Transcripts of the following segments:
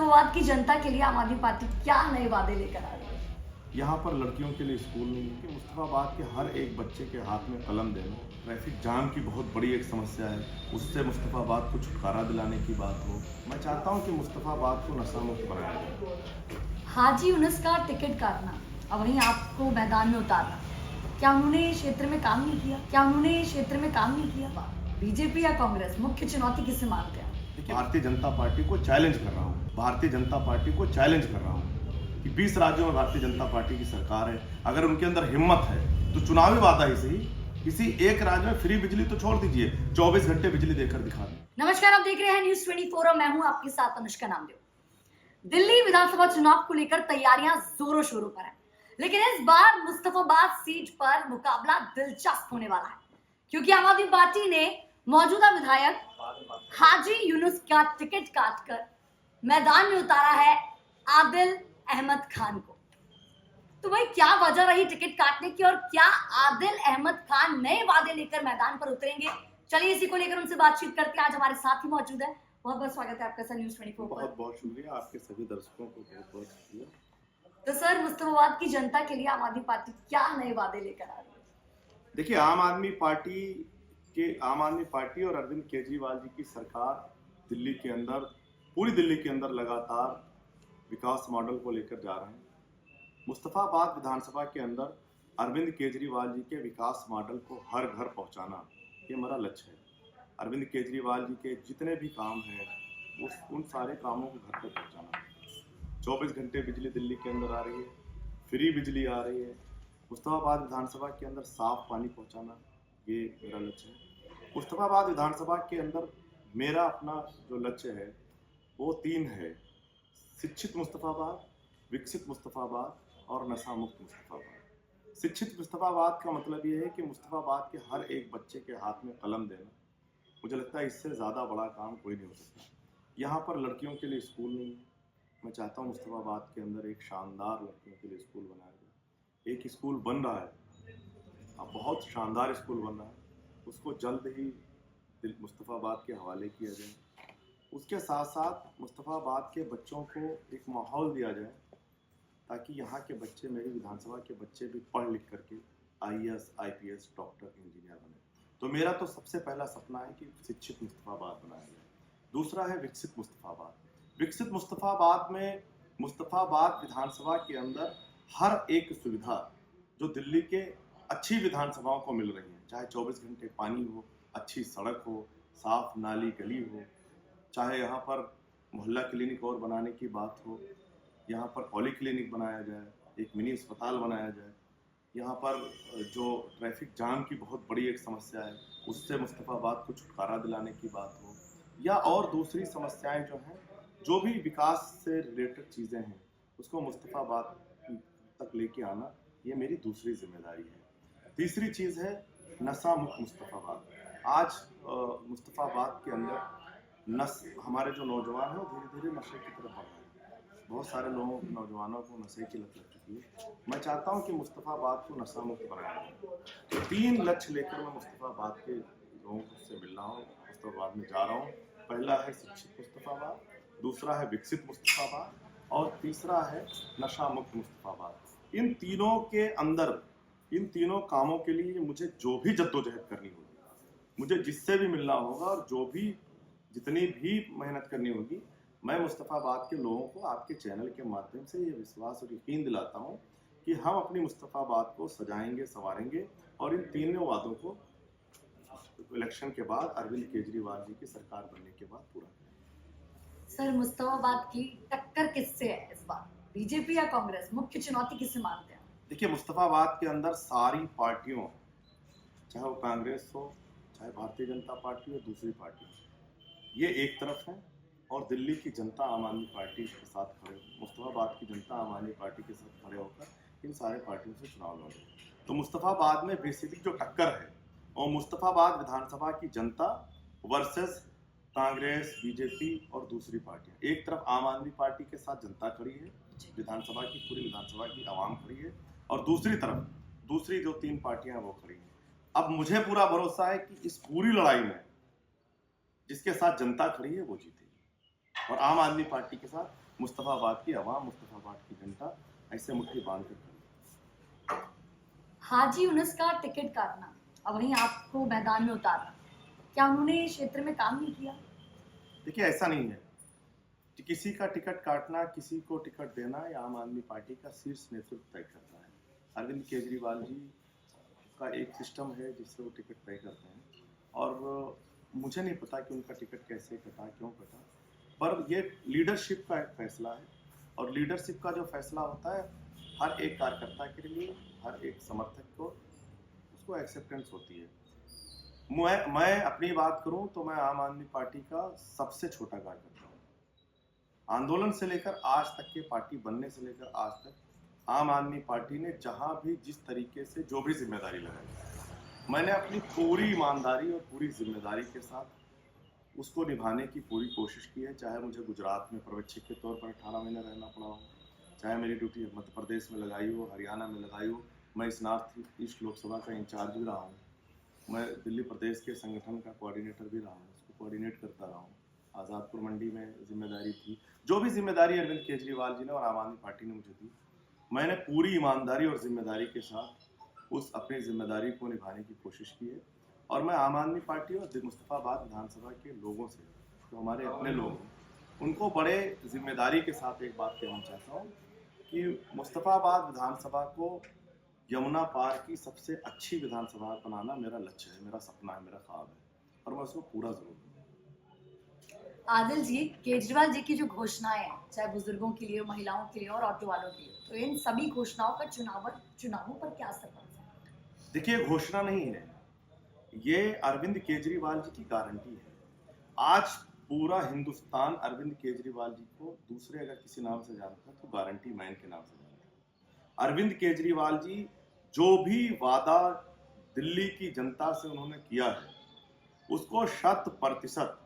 मुस्तफाबाद की जनता के लिए आम आदमी पार्टी क्या नए वादे लेकर आ रही है? यहाँ पर लड़कियों के लिए स्कूल नहीं है कि मुस्तफाबाद के हर एक बच्चे के हाथ में कलम देना, ट्रैफिक जाम की बहुत बड़ी एक समस्या है, उससे मुस्तफाबाद को छुटकारा दिलाने की बात हो। मैं चाहता हूँ कि मुस्तफाबाद को नशा मुक्त बनाया जाए। हाजी यूनुस का टिकट काटना और वहीं आपको मैदान में उतारना, क्या उन्होंने क्षेत्र में काम नहीं किया? बीजेपी या कांग्रेस मुख्य चुनौती किसे मानते हैं? देखिए, भारतीय जनता पार्टी को चैलेंज कर रहा हूँ, कि 20 राज्यों में भारतीय जनता पार्टी की सरकार है। अगर उनके अंदर हिम्मत है तो चुनावी वादा ही सही किसी एक राज्य में फ्री बिजली तो छोड़ दीजिए, 24 घंटे बिजली देकर दिखा दें। नमस्कार, आप देख रहे हैं न्यूज़ 24 और मैं हूं आपके साथ अनुष्का नामदेव। दिल्ली विधानसभा चुनाव को लेकर तैयारियां जोरों शोरों पर है, लेकिन इस बार मुस्तफाबाद सीट पर मुकाबला दिलचस्प होने वाला है, क्योंकि आम आदमी पार्टी ने मौजूदा विधायक हाजी यूनुस का टिकट काटकर मैदान में उतारा है आदिल अहमद खान को। तो भाई क्या वजह रही टिकट काटने की और क्या आदिल अहमद खान नए वादे लेकर मैदान पर उतरेंगे? चलिए इसी को लेकर उनसे बातचीत करते हैं। आज हमारे साथ ही मौजूद है। बहुत बहुत स्वागत है आपका सर न्यूज़ 24 पर। बहुत बहुत शुक्रिया, आपके सभी दर्शकों को बहुत बहुत शुक्रिया। तो सर, मुस्तफाबाद की जनता के लिए आम आदमी पार्टी क्या नए वादे लेकर आ रही है? देखिए, आम आदमी पार्टी और अरविंद केजरीवाल जी की सरकार पूरी दिल्ली के अंदर लगातार विकास मॉडल को लेकर जा रहे हैं। मुस्तफाबाद विधानसभा के अंदर अरविंद केजरीवाल जी के विकास मॉडल को हर घर पहुंचाना, ये हमारा लक्ष्य है। अरविंद केजरीवाल जी के जितने भी काम हैं उन सारे कामों को घर तक पहुंचाना। 24 घंटे बिजली दिल्ली के अंदर आ रही है, फ्री बिजली आ रही है। मुस्तफाबाद विधानसभा के अंदर साफ पानी पहुंचाना, ये मेरा लक्ष्य है। मुस्तफाबाद विधानसभा के अंदर मेरा अपना जो लक्ष्य है वो 3 है: शिक्षित मुस्तफाबाद, विकसित मुस्तफाबाद और नशा मुक्त मुस्तफाबाद। शिक्षित मुस्तफाबाद का मतलब ये है कि मुस्तफाबाद के हर एक बच्चे के हाथ में कलम देना। मुझे लगता है इससे ज़्यादा बड़ा काम कोई नहीं हो सकता। यहाँ पर लड़कियों के लिए स्कूल नहीं है। मैं चाहता हूँ मुस्तफाबाद के अंदर एक शानदार लड़कियों के लिए स्कूल बनाया जाए। एक स्कूल बन रहा है, अब बहुत शानदार स्कूल बन रहा है, उसको जल्द ही मुस्तफाबाद के हवाले किया जाए। उसके साथ साथ मुस्तफाबाद के बच्चों को एक माहौल दिया जाए ताकि यहाँ के बच्चे, मेरी विधानसभा के बच्चे भी पढ़ लिख करके IAS, IPS, डॉक्टर, इंजीनियर बने। तो मेरा तो सबसे पहला सपना है कि शिक्षित मुस्तफाबाद बनाया जाए। दूसरा है विकसित मुस्तफाबाद। विकसित मुस्तफाबाद में मुस्तफाबाद विधानसभा के अंदर हर एक सुविधा जो दिल्ली के अच्छी विधानसभाओं को मिल रही है, चाहे 24 घंटे पानी हो, अच्छी सड़क हो, साफ नाली गली हो, चाहे यहाँ पर मोहल्ला क्लिनिक और बनाने की बात हो, यहाँ पर पॉली क्लिनिक बनाया जाए, एक मिनी अस्पताल बनाया जाए, यहाँ पर जो ट्रैफिक जाम की बहुत बड़ी एक समस्या है उससे मुस्तफाबाद को छुटकारा दिलाने की बात हो, या और दूसरी समस्याएं जो हैं, जो भी विकास से रिलेटेड चीज़ें हैं उसको मुस्तफाबाद तक लेके आना, ये मेरी दूसरी जिम्मेदारी है। तीसरी चीज़ है नशा मुक्त मुस्तफाबाद। आज मुस्तफाबाद के अंदर हमारे जो नौजवान हैं वो धीरे धीरे नशे की तरफ बढ़ रहे हैं। बहुत सारे नौजवानों को नशे की लत लग चुकी है। मैं चाहता हूं कि मुस्तफाबाद को नशा मुक्त बनाया जाए। तो 3 लक्ष्य लेकर मैं मुस्तफाबाद के लोगों से मिल रहा हूँ, मुस्तफाबाद में जा रहा हूँ। पहला है शिक्षित मुस्तफाबाद, दूसरा है विकसित मुस्तफाबाद और तीसरा है नशा मुक्त मुस्तफाबाद। इन तीनों कामों के लिए मुझे जो भी जद्दोजहद करनी होगी, मुझे जिससे भी मिलना होगा और जितनी भी मेहनत करनी होगी, मैं मुस्तफाबाद के लोगों को आपके चैनल के माध्यम से ये विश्वास और यकीन दिलाता हूँ कि हम अपनी मुस्तफाबाद को सजाएंगे, संवारेंगे और इन तीनों वादों को इलेक्शन के बाद, अरविंद केजरीवाल जी की सरकार बनने के बाद पूरा करेंगे। सर, मुस्तफाबाद की टक्कर किससे है इस बार? बीजेपी या कांग्रेस मुख्य चुनौती किसे मानते हैं? देखिए, मुस्तफाबाद के अंदर सारी पार्टियों, चाहे वो कांग्रेस हो, चाहे भारतीय जनता पार्टी हो, दूसरी पार्टी, ये एक तरफ है और दिल्ली की जनता आम आदमी पार्टी के साथ मुस्तफाबाद की जनता आम आदमी पार्टी के साथ खड़े होकर इन सारे पार्टियों से चुनाव लड़े। तो मुस्तफाबाद में बेसिकली जो टक्कर है और मुस्तफाबाद विधानसभा की जनता वर्सेस कांग्रेस, बीजेपी और दूसरी पार्टियां। एक तरफ आम आदमी पार्टी के साथ जनता खड़ी है, विधानसभा की पूरी विधानसभा की आवाम खड़ी है, और दूसरी तरफ दूसरी जो 3 पार्टियां हैं वो खड़ी हैं। अब मुझे पूरा भरोसा है कि इस पूरी लड़ाई में जिसके साथ जनता खड़ी है वो जीतेगी। और आम आदमी पार्टी के साथ मुस्तफाबाद की आवाम, मुस्तफाबाद की जनता ऐसे मुट्ठी बांध कर खड़ी है। हाजी यूनुस का टिकट काटना और वहीं आपको मैदान में उतारना, क्या उन्होंने क्षेत्र में काम नहीं किया? देखिए, ऐसा नहीं है कि किसी का टिकट काटना, किसी को टिकट देना या आम आदमी पार्टी का शीर्ष नेतृत्व तय करता है। अरविंद केजरीवाल जी का एक सिस्टम है जिससे वो टिकट तय करते हैं, और मुझे नहीं पता कि उनका टिकट कैसे कटा, क्यों कटा, पर ये लीडरशिप का एक फैसला है, और लीडरशिप का जो फैसला होता है हर एक कार्यकर्ता के लिए, हर एक समर्थक को उसको एक्सेप्टेंस होती है। मैं अपनी बात करूं तो मैं आम आदमी पार्टी का सबसे छोटा कार्यकर्ता हूं। आंदोलन से लेकर आज तक के, पार्टी बनने से लेकर आज तक, आम आदमी पार्टी ने जहां भी जिस तरीके से जो भी जिम्मेदारी लगाई, मैंने अपनी पूरी ईमानदारी और पूरी जिम्मेदारी के साथ उसको निभाने की पूरी कोशिश की है। चाहे मुझे गुजरात में पर्यवेक्षक के तौर पर 18 महीने रहना पड़ा हो, चाहे मेरी ड्यूटी मध्य प्रदेश में लगाई हो, हरियाणा में लगाई हो, मैं इस नॉर्थ ईस्ट लोकसभा का इंचार्ज भी रहा हूँ, मैं दिल्ली प्रदेश के संगठन का कोऑर्डिनेटर भी रहा हूँ, उसको कोऑर्डिनेट करता रहा हूँ, आज़ादपुर मंडी में जिम्मेदारी थी। जो भी जिम्मेदारी अरविंद केजरीवाल जी ने और आम आदमी पार्टी ने मुझे दी, मैंने पूरी ईमानदारी और जिम्मेदारी के साथ उस अपनी जिम्मेदारी को निभाने की कोशिश की है। और मैं आम आदमी पार्टी और मुस्तफाबाद विधानसभा के लोगों से, जो हमारे अपने लोग हैं, उनको बड़े जिम्मेदारी के साथ एक बात कहना चाहता हूँ कि मुस्तफाबाद विधानसभा को यमुना पार की सबसे अच्छी विधानसभा बनाना मेरा लक्ष्य है, मेरा सपना है, मेरा ख्वाब है, और मैं उसको पूरा जरूर करूँगा। आदिल जी, केजरीवाल जी की जो घोषणाएं हैं, चाहे बुजुर्गों के लिए, महिलाओं के लिए और ऑटो वालों के लिए, तो इन सभी घोषणाओं का चुनावों पर क्या असर पड़ता है? देखिए, घोषणा नहीं है, ये अरविंद केजरीवाल जी की गारंटी है। आज पूरा हिंदुस्तान अरविंद केजरीवाल जी को दूसरे अगर किसी नाम से जानता है तो गारंटी मैन के नाम से जानता है। अरविंद केजरीवाल जी जो भी वादा दिल्ली की जनता से उन्होंने किया है, उसको 100%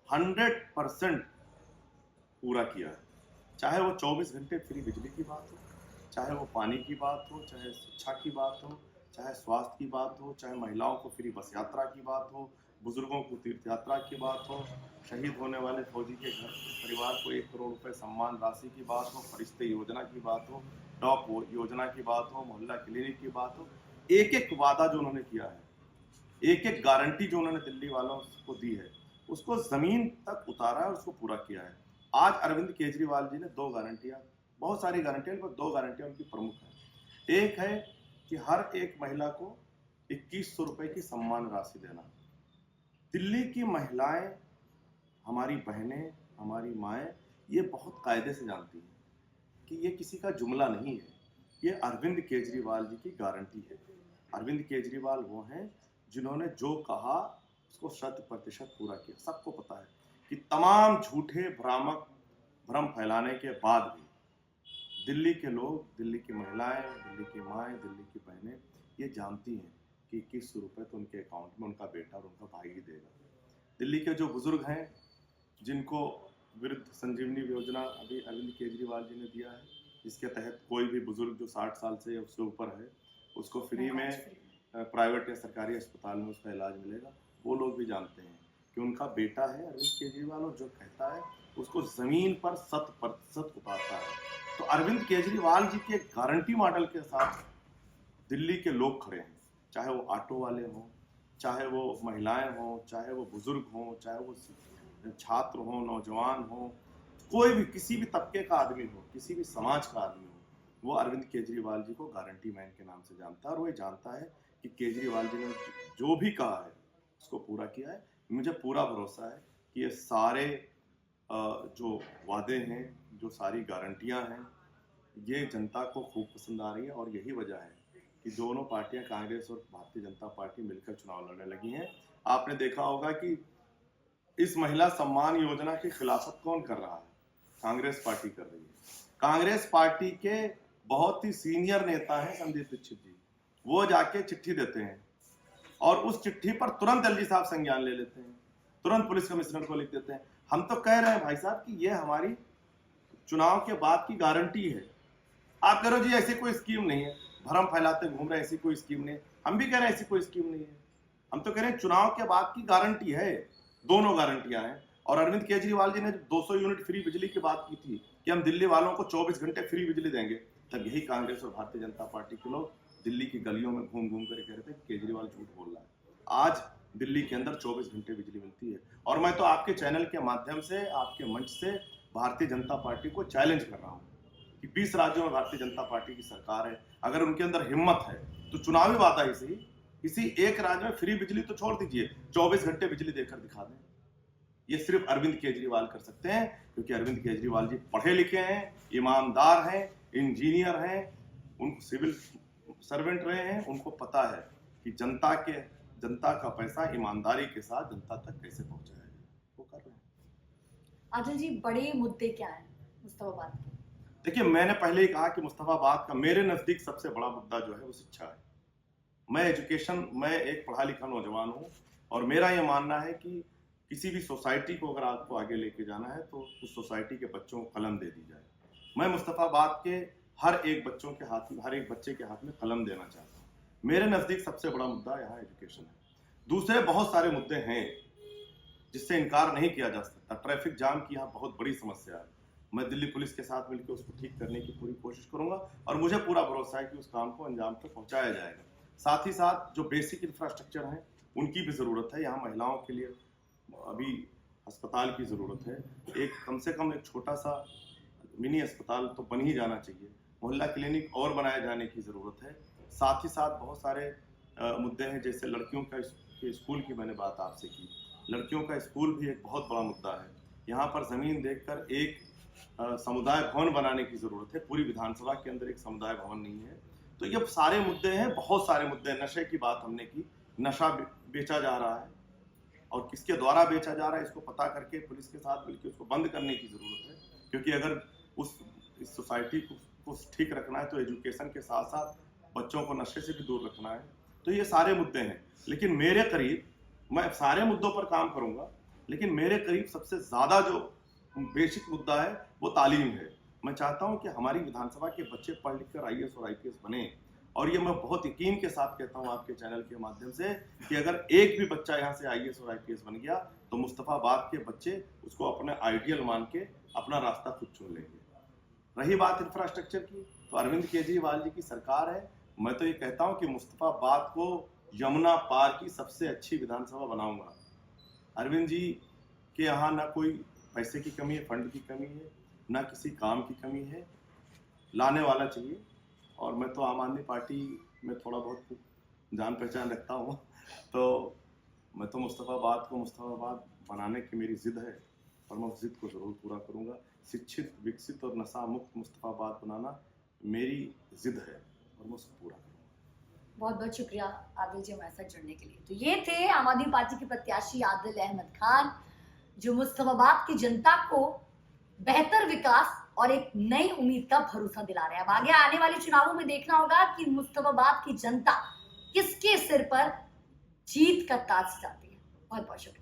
100% पूरा किया है। चाहे वो 24 घंटे फ्री बिजली की बात हो, चाहे वो पानी की बात हो, चाहे शिक्षा की बात हो, चाहे स्वास्थ्य की बात हो, चाहे महिलाओं को फ्री बस यात्रा की बात हो, बुजुर्गों को तीर्थ यात्रा की बात हो, शहीद होने वाले फौजी के घर परिवार को 1 करोड़ रुपए सम्मान राशि की बात हो, फरिश्ते योजना की बात हो, डॉक योजना की बात हो, मोहल्ला क्लिनिक की बात हो, एक एक वादा जो उन्होंने किया है, एक एक गारंटी जो उन्होंने दिल्ली वालों को दी है, उसको जमीन तक उतारा है, उसको पूरा किया है। आज अरविंद केजरीवाल जी ने 2 गारंटियां, बहुत सारी गारंटियां, पर 2 गारंटियां उनकी प्रमुख है। एक है कि हर एक महिला को 2100 रुपए की सम्मान राशि देना। दिल्ली की महिलाएं, हमारी बहनें, हमारी माएँ, ये बहुत कायदे से जानती हैं कि ये किसी का जुमला नहीं है, ये अरविंद केजरीवाल जी की गारंटी है। अरविंद केजरीवाल वो हैं जिन्होंने जो कहा उसको 100% पूरा किया। सबको पता है कि तमाम झूठे भ्रामक भ्रम फैलाने के बाद भी दिल्ली के लोग, दिल्ली की महिलाएं, दिल्ली की माएँ, दिल्ली की बहनें ये जानती हैं कि 2100 रुपये तो उनके अकाउंट में उनका बेटा और उनका भाई ही देगा। दिल्ली के जो बुजुर्ग हैं, जिनको वृद्ध संजीवनी योजना अभी अरविंद केजरीवाल जी ने दिया है, जिसके तहत कोई भी बुजुर्ग जो 60 साल से या उससे ऊपर है, उसको फ्री में प्राइवेट या सरकारी अस्पताल में उसका इलाज मिलेगा। वो लोग भी जानते हैं कि उनका बेटा है अरविंद केजरीवाल, और जो कहता है उसको ज़मीन पर 100% उतारता है। तो अरविंद केजरीवाल जी के गारंटी मॉडल के साथ दिल्ली के लोग खड़े हैं, चाहे वो ऑटो वाले हों, चाहे वो महिलाएं हों, चाहे वो बुजुर्ग हों, चाहे वो छात्र हों, नौजवान हों, कोई भी किसी भी तबके का आदमी हो, किसी भी समाज का आदमी हो, वो अरविंद केजरीवाल जी को गारंटी मैन के नाम से जानता है, और वो ये जानता है कि केजरीवाल जी ने जो भी कहा है उसको पूरा किया है। मुझे पूरा भरोसा है कि ये सारे जो वादे हैं, जो सारी गारंटियां हैं, ये जनता को खूब पसंद आ रही है, और यही वजह है कि दोनों पार्टियां, कांग्रेस और भारतीय जनता पार्टी, मिलकर चुनाव लड़ने लगी हैं। आपने देखा होगा कि इस महिला सम्मान योजना की खिलाफत कौन कर रहा है? कांग्रेस पार्टी कर रही है। कांग्रेस पार्टी के बहुत ही सीनियर नेता हैं संदीप दीक्षित जी, वो जाके चिट्ठी देते हैं और उस चिट्ठी पर तुरंत एलजी साहब संज्ञान ले लेते हैं, तुरंत पुलिस कमिश्नर को लिख देते हैं। हम तो कह रहे हैं भाई साहब कि ये हमारी चुनाव के बाद की गारंटी है। आप कह रहे हो जी ऐसी कोई स्कीम नहीं है, भ्रम फैलाते घूम रहे हैं, ऐसी कोई स्कीम नहीं है। हम भी कह रहे हैं ऐसी कोई स्कीम नहीं है, हम तो कह रहे हैं चुनाव के बाद की गारंटी है। दोनों गारंटियां हैं, और अरविंद केजरीवाल जी ने जब 200 यूनिट फ्री बिजली की बात की थी कि हम दिल्ली वालों को 24 घंटे फ्री बिजली देंगे, तब यही कांग्रेस और भारतीय जनता पार्टी के लोग दिल्ली की गलियों में घूम घूम कर कह रहे थे कि केजरीवाल झूठ बोल रहा है। आज दिल्ली के अंदर 24 घंटे बिजली मिलती है। और मैं तो आपके चैनल के माध्यम से, आपके मंच से भारतीय जनता पार्टी को चैलेंज कर रहा हूँ कि 20 राज्यों में भारतीय जनता पार्टी की सरकार है, अगर उनके अंदर हिम्मत है तो चुनावी वादा ही सही, किसी एक राज्य में फ्री बिजली तो छोड़ दीजिए, 24 घंटे बिजली देकर दिखा दें। ये सिर्फ अरविंद केजरीवाल कर सकते हैं, क्योंकि अरविंद केजरीवाल जी पढ़े लिखे हैं, ईमानदार हैं, इंजीनियर हैं, उनको सिविल सर्वेंट रहे हैं, उनको पता है कि जनता का पैसा ईमानदारी के साथ जनता तक कैसे पहुंचाया है, वो कर रहे हैं। आदिल जी, बड़े मुद्दे क्या हैं मुस्तफाबाद के? देखिए, मैंने पहले ही कहा कि मुस्तफाबाद का मेरे नजदीक सबसे बड़ा मुद्दा जो है वो शिक्षा है। मैं एक पढ़ा लिखा नौजवान हूँ और मेरा ये मानना है कि किसी भी सोसाइटी को अगर आपको आगे लेके जाना है तो उस सोसाइटी के बच्चों को कलम दे दी जाए। मैं मुस्तफाबाद के हर एक बच्चे के हाथ में कलम देना चाहता हूँ। मेरे नजदीक सबसे बड़ा मुद्दा यहाँ एजुकेशन है। दूसरे बहुत सारे मुद्दे हैं जिससे इनकार नहीं किया जा सकता। ट्रैफिक जाम की यहाँ बहुत बड़ी समस्या है। मैं दिल्ली पुलिस के साथ मिलकर उसको ठीक करने की पूरी कोशिश करूंगा और मुझे पूरा भरोसा है कि उस काम को अंजाम तक पहुंचाया जाएगा। साथ ही साथ जो बेसिक इंफ्रास्ट्रक्चर है उनकी भी जरूरत है। यहाँ महिलाओं के लिए अभी अस्पताल की जरूरत है। एक कम से कम एक छोटा सा मिनी अस्पताल तो बन ही जाना चाहिए। मोहल्ला क्लिनिक और बनाए जाने की जरूरत है। साथ ही साथ बहुत सारे मुद्दे हैं, जैसे लड़कियों का स्कूल की मैंने बात आपसे की। लड़कियों का स्कूल भी एक बहुत बड़ा मुद्दा है। यहाँ पर जमीन देखकर एक समुदाय भवन बनाने की जरूरत है। पूरी विधानसभा के अंदर एक समुदाय भवन नहीं है। तो ये सारे मुद्दे हैं, बहुत सारे मुद्दे हैं। नशे की बात हमने की, नशा बेचा जा रहा है और किसके द्वारा बेचा जा रहा है इसको पता करके पुलिस के साथ मिलकर उसको बंद करने की जरूरत है। क्योंकि अगर इस सोसाइटी को ठीक रखना है तो एजुकेशन के साथ साथ बच्चों को नशे से भी दूर रखना है। तो ये सारे मुद्दे हैं, लेकिन मेरे करीब, मैं सारे मुद्दों पर काम करूंगा, लेकिन मेरे करीब सबसे ज्यादा जो बेसिक मुद्दा है वो तालीम है। मैं चाहता हूं कि हमारी विधानसभा के बच्चे पढ़ लिख कर IAS और IPS बने। और ये मैं बहुत यकीन के साथ कहता हूं आपके चैनल के माध्यम से कि अगर एक भी बच्चा यहाँ से IAS और IPS बन गया तो मुस्तफाबाद के बच्चे उसको अपना आइडियल मान के अपना रास्ता खुद चुन लेंगे। रही बात इंफ्रास्ट्रक्चर की, तो अरविंद केजरीवाल जी की सरकार है। मैं तो ये कहता हूँ कि मुस्तफाबाद को यमुना पार की सबसे अच्छी विधानसभा बनाऊंगा। अरविंद जी के यहाँ ना कोई पैसे की कमी है, फंड की कमी है, ना किसी काम की कमी है। लाने वाला चाहिए। और मैं तो आम आदमी पार्टी में थोड़ा बहुत जान पहचान रखता हूँ, तो मैं तो मुस्तफाबाद बनाने की मेरी जिद है और मैं उस जिद को जरूर पूरा करूँगा। शिक्षित, विकसित और नशा मुक्त मुस्तफाबाद बनाना मेरी जिद है और मैं उसको पूरा करूँगा। बहुत बहुत शुक्रिया आदिल जी हमारे साथ जुड़ने के लिए। तो ये थे आम आदमी पार्टी के प्रत्याशी आदिल अहमद खान, जो मुस्तफाबाद की जनता को बेहतर विकास और एक नई उम्मीद का भरोसा दिला रहे हैं। अब आगे आने वाले चुनावों में देखना होगा कि मुस्तफाबाद की जनता किसके सिर पर जीत का ताज सजाती है। बहुत बहुत शुक्रिया।